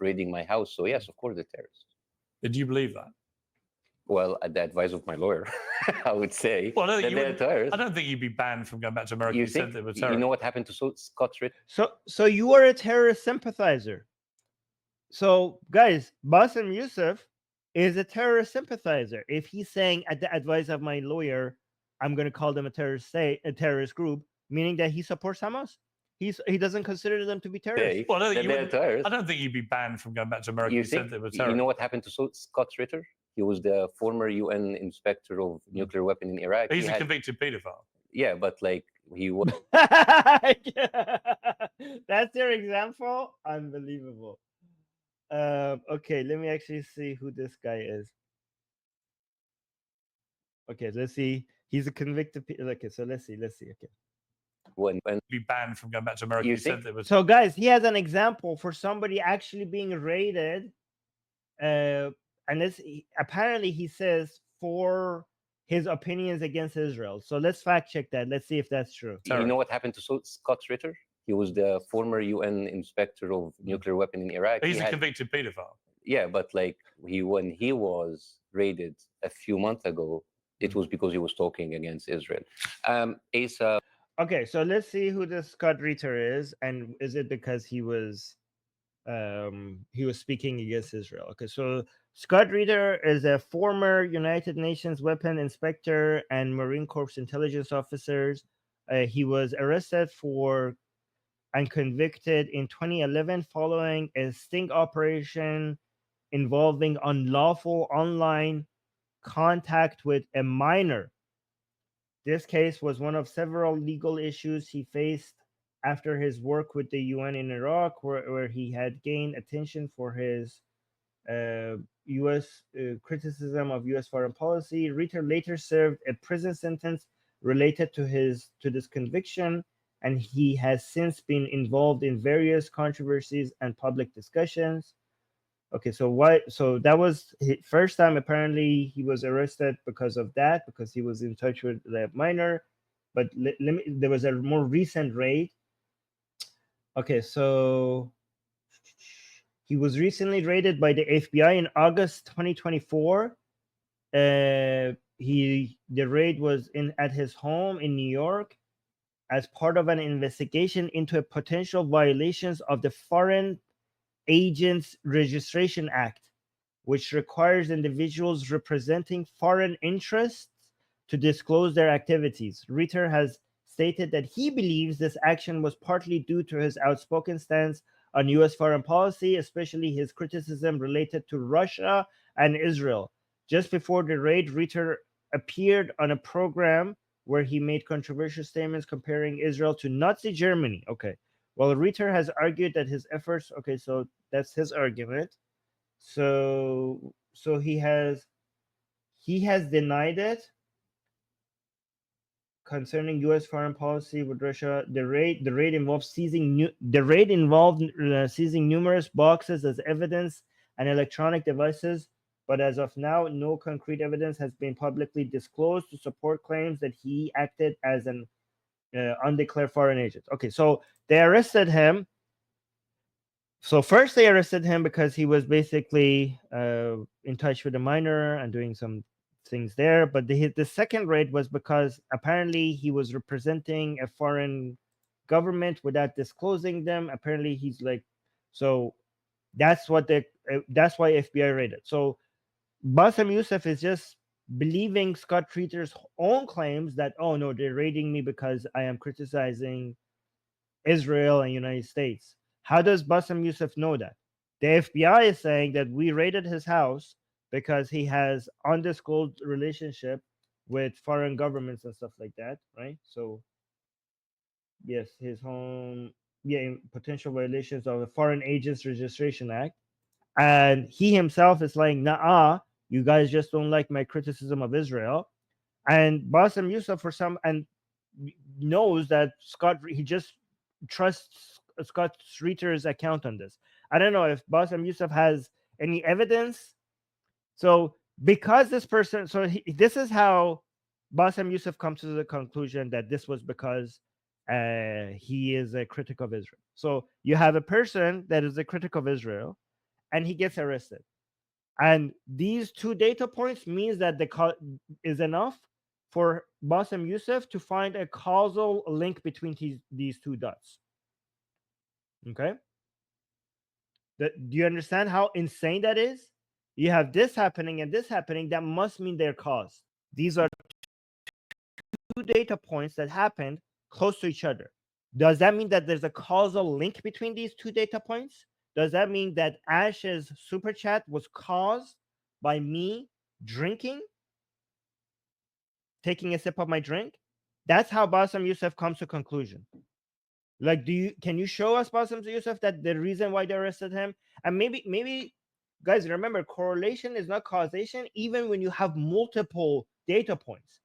raiding my house. So yes, of course, they're terrorists. Did you believe that? Well, at the advice of my lawyer, I would say Well, that they're terrorists. I don't think you'd be banned from going back to America. You if you said think? they were You terrorists. know what happened to Scott Ritter? So you are a terrorist sympathizer. So guys, Bassem Youssef is a terrorist sympathizer. If he's saying at the advice of my lawyer, I'm going to call them a terrorist state, a terrorist group, meaning that he supports Hamas. He doesn't consider them to be terrorists. Well, That they're terrorists. I don't think you'd be banned from going back to America. You if you said think? they were You terrorists. know what happened to Scott Ritter? He was the former UN inspector of nuclear weapon in Iraq. He's a convicted pedophile. Yeah, but like he was. That's your example? Unbelievable. Okay, let me actually see who this guy is. Okay, let's see. He's a convicted. Okay, so let's see. Okay. When Be banned from going back to America. You if you said think? they were. So, guys, he has an example for somebody actually being raided. And this apparently he says for his opinions against Israel. So let's fact check that. Let's see if that's true. You know what happened to Scott Ritter? He was the former UN inspector of nuclear weapon in Iraq. He's a convicted pedophile. Yeah, but like when he was raided a few months ago, it was because he was talking against Israel. Asa. Okay, so let's see who this Scott Ritter is, and is it because he was speaking against Israel? Okay, so Scott Ritter is a former United Nations weapon inspector and Marine Corps intelligence officer. He was arrested for and convicted in 2011 following a sting operation involving unlawful online contact with a minor. This case was one of several legal issues he faced after his work with the UN in Iraq, where he had gained attention for his U.S. Criticism of U.S. foreign policy. Ritter later served a prison sentence related to this conviction, and he has since been involved in various controversies and public discussions. Okay, so that was his first time apparently he was arrested because of that, because he was in touch with the minor. But there was a more recent raid. Okay, so he was recently raided by the FBI in August 2024. The raid was at his home in New York as part of an investigation into potential violations of the Foreign Agents Registration Act, which requires individuals representing foreign interests to disclose their activities. Ritter has stated that he believes this action was partly due to his outspoken stance on U.S. foreign policy, especially his criticism related to Russia and Israel. Just before the raid, Ritter appeared on a program where he made controversial statements comparing Israel to Nazi Germany. Okay. Well, Ritter has argued that his efforts. Okay, so that's his argument. So he has denied it concerning U.S. foreign policy with Russia. The raid involved seizing numerous boxes as evidence and electronic devices. But as of now, no concrete evidence has been publicly disclosed to support claims that he acted as an undeclared foreign agent. Okay, so they arrested him. So first they arrested him because he was basically in touch with a minor and doing some things there. But the second raid was because apparently he was representing a foreign government without disclosing them. Apparently he's like, so that's why FBI raided. So Bassem Youssef is just believing Scott Ritter's own claims that, oh no, they're raiding me because I am criticizing Israel and United States. How does Bassem Youssef know that? The FBI is saying that we raided his house because he has undisclosed relationship with foreign governments and stuff like that, right? So yes, his home, potential violations of the Foreign Agents Registration Act. And he himself is like, nah, you guys just don't like my criticism of Israel. And Bassem Youssef knows that he just trusts Scott Ritter's account on this. I don't know if Bassem Youssef has any evidence. So because this person, this is how Bassem Youssef comes to the conclusion that this was because he is a critic of Israel. So you have a person that is a critic of Israel, and he gets arrested. And these two data points means that is enough for Bassem Youssef to find a causal link between these two dots. Okay? Do you understand how insane that is? You have this happening and this happening, that must mean they're caused. These are two data points that happened close to each other. Does that mean that there's a causal link between these two data points? Does that mean that Ash's super chat was caused by me drinking, taking a sip of my drink? That's how Bassem Youssef comes to conclusion. Like, can you show us, Bassem Youssef, that the reason why they arrested him? And maybe, guys, remember, correlation is not causation, even when you have multiple data points.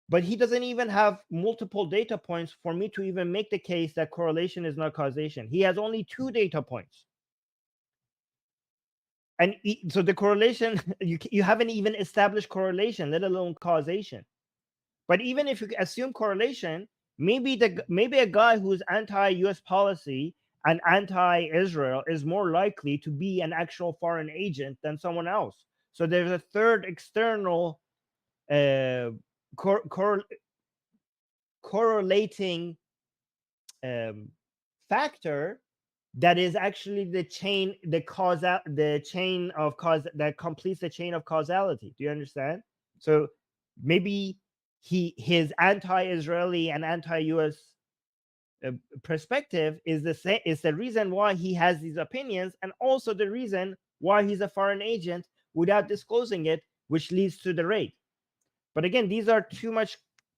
But he doesn't even have multiple data points for me to even make the case that correlation is not causation. He has only two data points. And so the correlation, you haven't even established correlation, let alone causation. But even if you assume correlation, maybe a guy who's anti-US policy and anti-Israel is more likely to be an actual foreign agent than someone else. So there's a third external correlating factor that is actually the chain of cause that completes the chain of causality. Do you understand? So maybe his anti-Israeli and anti-US perspective is the reason why he has these opinions, and also the reason why he's a foreign agent without disclosing it, which leads to the raid. But again, these are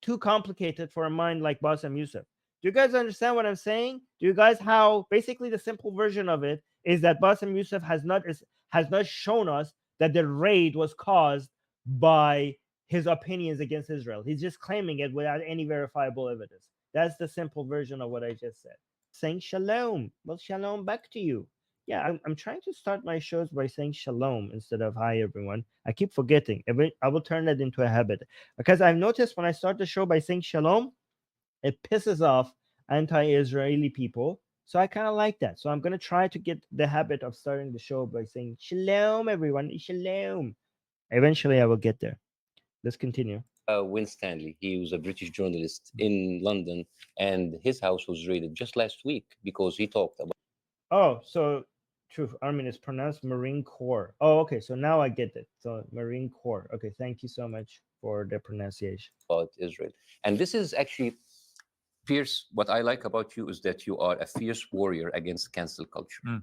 too complicated for a mind like Bassem Youssef. Do you guys understand what I'm saying? Do you guys how basically the simple version of it is that Bassem Youssef has not shown us that the raid was caused by his opinions against Israel. He's just claiming it without any verifiable evidence. That's the simple version of what I just said. Saying shalom. Well, shalom back to you. Yeah, I'm trying to start my shows by saying shalom instead of hi, everyone. I keep forgetting. I will turn that into a habit. Because I've noticed when I start the show by saying shalom, it pisses off anti-Israeli people. So I kind of like that. So I'm going to try to get the habit of starting the show by saying shalom, everyone. Shalom. Eventually, I will get there. Let's continue. Win Stanley. He was a British journalist in London, and his house was raided just last week because he talked about. Oh, so true. Armin is pronounced Marine Corps. Oh, okay. So now I get it. So Marine Corps. Okay. Thank you so much for the pronunciation. About Israel. And this is actually, Pierce, what I like about you is that you are a fierce warrior against cancel culture.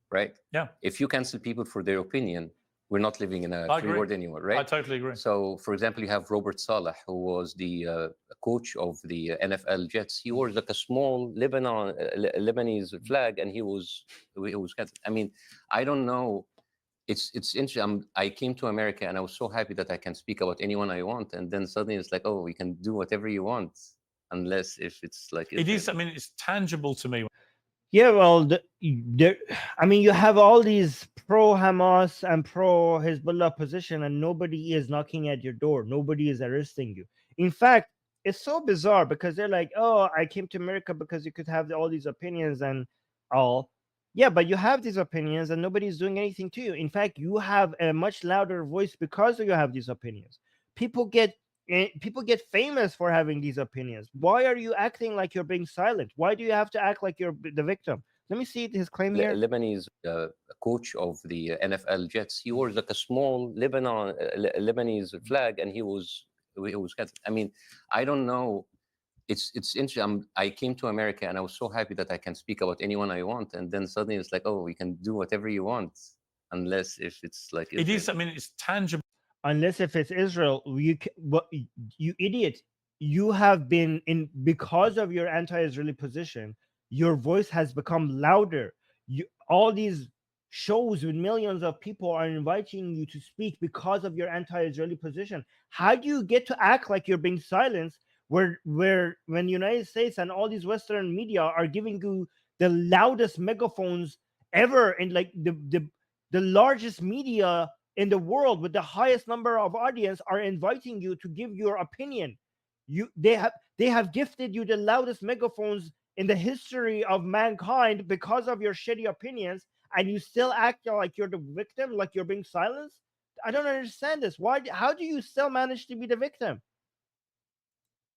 Right? Yeah. If you cancel people for their opinion, we're not living in a free world anymore, right? I totally agree. So, for example, you have Robert Saleh, who was the coach of the NFL Jets. He wore like a small Lebanese flag, and he was canceled. I mean, I don't know. It's interesting. I came to America, and I was so happy that I can speak about anyone I want, and then suddenly it's like, oh, we can do whatever you want, unless if it's like it is. I mean, it's tangible to me. Yeah, well, I mean, you have all these pro-Hamas and pro-Hezbollah position, and nobody is knocking at your door. Nobody is arresting you. In fact, it's so bizarre because they're like, oh, I came to America because you could have all these opinions and all. Yeah, but you have these opinions and nobody's doing anything to you. In fact, you have a much louder voice because you have these opinions. People get famous for having these opinions. Why are you acting like you're being silent? Why do you have to act like you're the victim? Let me see his claim here. Lebanese coach of the NFL Jets. He wore like a small Lebanese flag, and he was canceled. I mean, I don't know. It's interesting. I came to America, and I was so happy that I can speak about anyone I want, and then suddenly it's like, oh, we can do whatever you want, unless if it's like it is. I mean, it's tangible. Unless if it's Israel, you idiot. You have been because of your anti-Israeli position, your voice has become louder. All these shows with millions of people are inviting you to speak because of your anti-Israeli position. How do you get to act like you're being silenced when the United States and all these Western media are giving you the loudest megaphones ever, and like the largest media in the world with the highest number of audience are inviting you to give your opinion. They have gifted you the loudest megaphones in the history of mankind because of your shitty opinions, and you still act like you're the victim, like you're being silenced. I don't understand this. Why? How do you still manage to be the victim?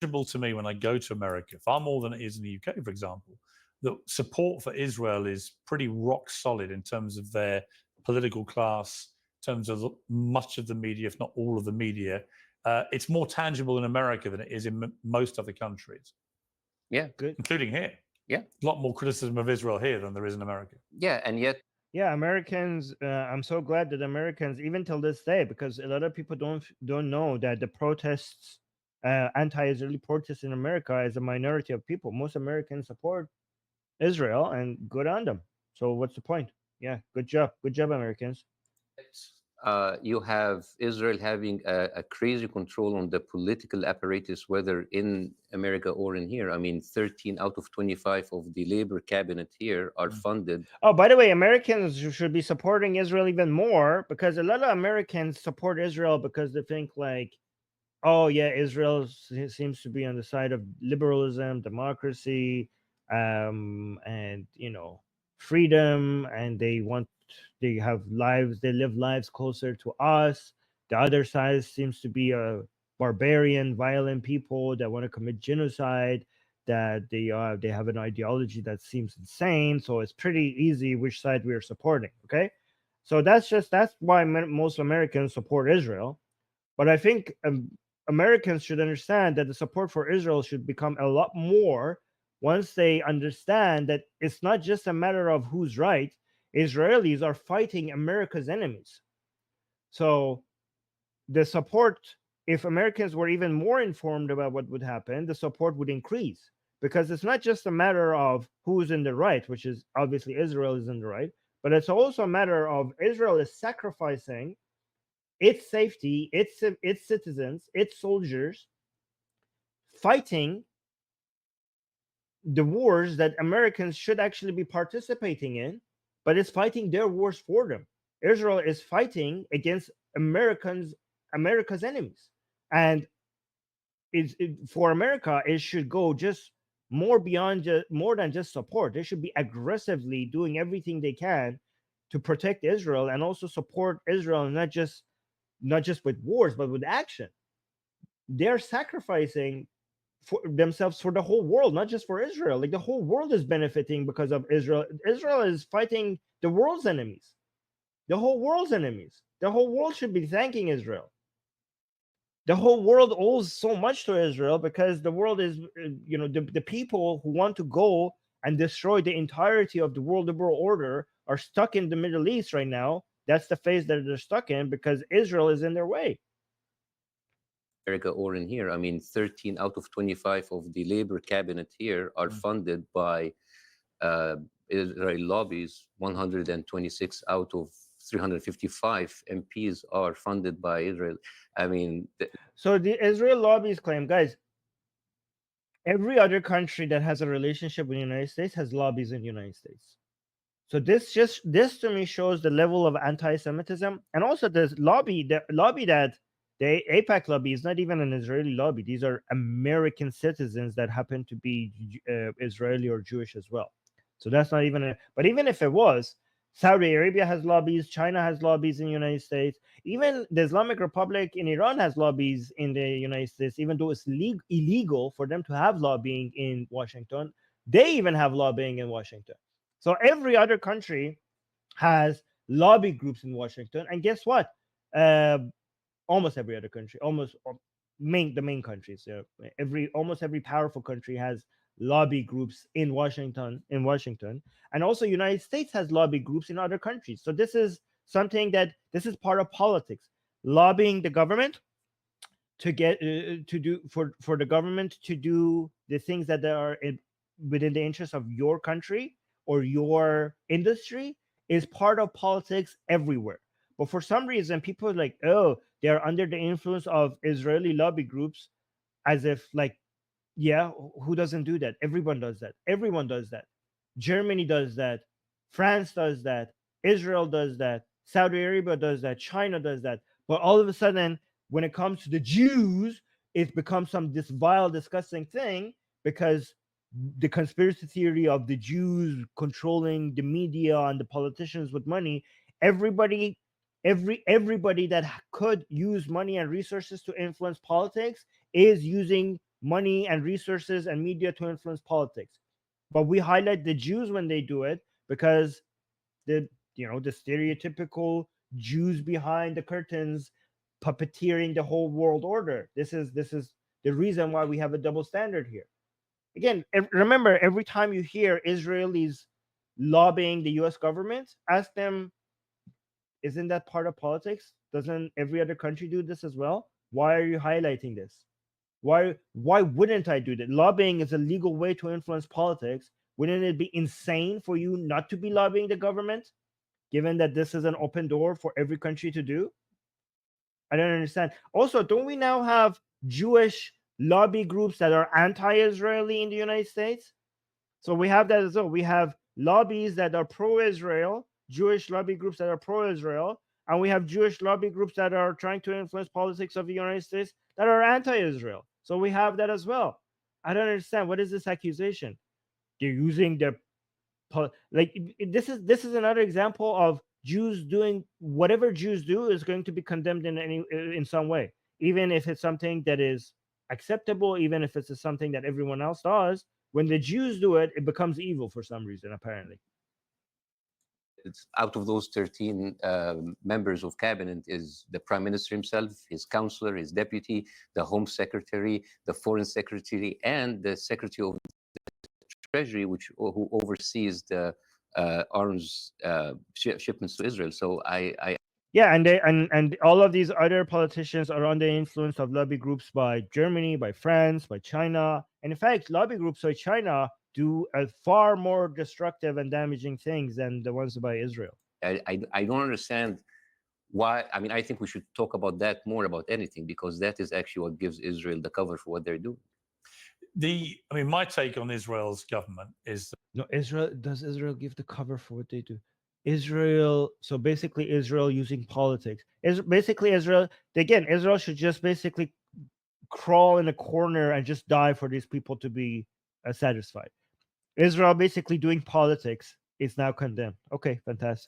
To me when I go to America, far more than it is in the UK, for example. The support for Israel is pretty rock solid in terms of their political class, in terms of much of the media, if not all of the media. It's more tangible in America than it is in most other countries. Yeah, good, including here. Yeah, a lot more criticism of Israel here than there is in America. Yeah, and yet, yeah, Americans. I'm so glad that Americans, even till this day, because a lot of people don't know that the protests, anti-Israeli protests in America, is a minority of people. Most Americans support Israel, and good on them. So what's the point? Yeah, good job, Americans. you have Israel having a crazy control on the political apparatus, whether in America or in here. I mean, 13 out of 25 of the labor cabinet here are funded. Oh, by the way, Americans should be supporting Israel even more, because a lot of Americans support Israel because they think like, oh yeah, Israel seems to be on the side of liberalism, democracy, and freedom, and they live lives closer to us. The other side seems to be a barbarian, violent people that want to commit genocide. That they have an ideology that seems insane. So it's pretty easy which side we are supporting. Okay, so that's why most Americans support Israel. But I think Americans should understand that the support for Israel should become a lot more once they understand that it's not just a matter of who's right. Israelis are fighting America's enemies. So the support, if Americans were even more informed about what would happen, the support would increase, because it's not just a matter of who's in the right, which is obviously Israel is in the right, but it's also a matter of Israel is sacrificing its safety, its citizens, its soldiers, fighting the wars that Americans should actually be participating in, but it's fighting their wars for them. Israel is fighting against America's enemies, and for America, it should go just more than just support. They should be aggressively doing everything they can to protect Israel and also support Israel, not just with wars, but with action. They're sacrificing for themselves for the whole world, not just for Israel. Like the whole world is benefiting because of Israel. Israel is fighting the world's enemies. The whole world's enemies. The whole world should be thanking Israel. The whole world owes so much to Israel because the world is, the people who want to go and destroy the entirety of the world liberal order are stuck in the Middle East right now. That's the phase that they're stuck in because Israel is in their way. America or in here. I mean, 13 out of 25 of the labor cabinet here are funded by Israeli lobbies. 126 out of 355 MPs are funded by Israel. I mean, so the Israel lobbies claim, guys, every other country that has a relationship with the United States has lobbies in the United States. So this to me shows the level of anti-Semitism, and also the lobby that the AIPAC lobby is not even an Israeli lobby. These are American citizens that happen to be Israeli or Jewish as well. So that's not even but even if it was, Saudi Arabia has lobbies, China has lobbies in the United States, even the Islamic Republic in Iran has lobbies in the United States, even though it's illegal for them to have lobbying in Washington. They even have lobbying in Washington. So every other country has lobby groups in Washington, and guess what? Almost every other country, the main countries, almost every powerful country has lobby groups in Washington, and also United States has lobby groups in other countries. So this is something this is part of politics, lobbying the government to get to do for the government to do the things that are within the interest of your country or your industry is part of politics everywhere. But for some reason, people are like, oh, they are under the influence of Israeli lobby groups, as if like, yeah, who doesn't do that? Everyone does that. Everyone does that. Germany does that. France does that. Israel does that. Saudi Arabia does that. China does that. But all of a sudden, when it comes to the Jews, it becomes this vile, disgusting thing because the conspiracy theory of the Jews controlling the media and the politicians with money, everybody that could use money and resources to influence politics is using money and resources and media to influence politics. But we highlight the Jews when they do it because the stereotypical Jews behind the curtains puppeteering the whole world order. This is the reason why we have a double standard here. Again, remember, every time you hear Israelis lobbying the US government, ask them, isn't that part of politics? Doesn't every other country do this as well? Why are you highlighting this? Why wouldn't I do that? Lobbying is a legal way to influence politics. Wouldn't it be insane for you not to be lobbying the government, given that this is an open door for every country to do? I don't understand. Also, don't we now have Jewish lobby groups that are anti-Israeli in the United States? So we have that as well. We have lobbies that are pro-Israel, Jewish lobby groups that are pro-Israel, and we have Jewish lobby groups that are trying to influence politics of the United States that are anti-Israel. So we have that as well. I don't understand. What is this accusation? They're using their this is another example of Jews doing whatever Jews do is going to be condemned in some way, even if it's something that is acceptable, even if it's something that everyone else does. When the Jews do it, it becomes evil for some reason, apparently. It's out of those 13 members of cabinet is the prime minister himself, his counselor, his deputy, the home secretary, the foreign secretary, and the secretary of Treasury, who oversees the arms shipments to Israel. So yeah, and all of these other politicians are under the influence of lobby groups by Germany, by France, by China, and in fact, lobby groups by China do a far more destructive and damaging things than the ones by Israel. I don't understand why. I mean, I think we should talk about that more about anything, because that is actually what gives Israel the cover for what they're doing. My take on Israel's government is that does Israel give the cover for what they do? Israel using politics. Israel should just basically crawl in a corner and just die for these people to be satisfied. Israel basically doing politics is now condemned. Okay, fantastic.